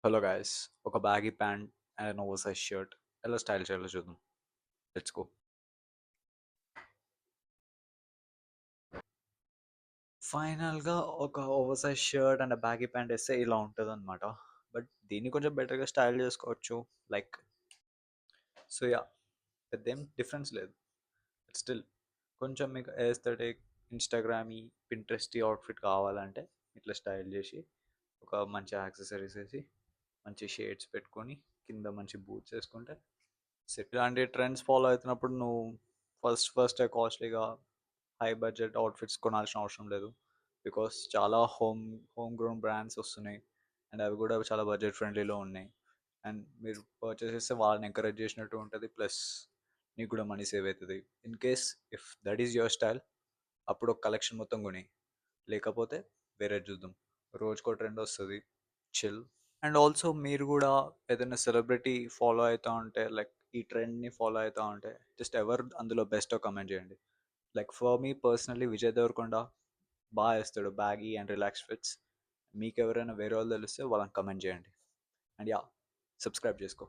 Hello guys, ఒక baggy pant and over size shirt ఎలా style చేయాలో చూద్దాం. Let's go. ఫైనల్గా ఒక over size shirt and baggy pant వేస్తే ఇలా ఉంటుంది అనమాట. బట్ దీన్ని కొంచెం బెటర్గా స్టైల్ చేసుకోవచ్చు. లైక్ సో యా, పెద్దేం డిఫరెన్స్ లేదు. స్టిల్ కొంచెం మీకు ఎస్థెటిక్ ఇన్స్టాగ్రామీ పింట్రెస్టీ అవుట్ఫిట్ కావాలంటే ఇట్లా స్టైల్ చేసి ఒక మంచి యాక్సెసరీస్ వేసి మంచి షేడ్స్ పెట్టుకొని కింద మంచి బూట్స్ వేసుకుంటే సెట్. ఇలాంటి ట్రెండ్స్ ఫాలో అవుతున్నప్పుడు నువ్వు ఫస్ట్ కాస్ట్లీగా హై బడ్జెట్ అవుట్ఫిట్స్ కొనాల్సిన అవసరం లేదు. బికాస్ చాలా హోమ్ గ్రోన్ బ్రాండ్స్ వస్తున్నాయి అండ్ అవి కూడా చాలా బడ్జెట్ ఫ్రెండ్లీలో ఉన్నాయి. అండ్ మీరు పర్చేస్ చేస్తే వాళ్ళని ఎంకరేజ్ చేసినట్టు ఉంటుంది, ప్లస్ నీకు కూడా మనీ సేవ్ అవుతుంది. In case if that is your style, అప్పుడు ఒక కలెక్షన్ మొత్తం కొని, లేకపోతే వేరే చూద్దాం. రోజుకో ట్రెండ్ వస్తుంది, చిల్. అండ్ ఆల్సో మీరు కూడా ఏదైనా సెలబ్రిటీ ఫాలో అవుతూ ఉంటే, లైక్ ఈ ట్రెండ్ని ఫాలో అవుతూ ఉంటే జస్ట్ ఎవరు అందులో బెస్ట్ కమెంట్ చేయండి. Like for me personally Vijay Devarakonda బాగా వేస్తాడు బ్యాగీ అండ్ రిలాక్స్ ఫిట్స్. మీకు ఎవరైనా వేరే వాళ్ళు తెలిస్తే వాళ్ళని కమెంట్ చేయండి. అండ్ యా, సబ్స్క్రైబ్ చేసుకో.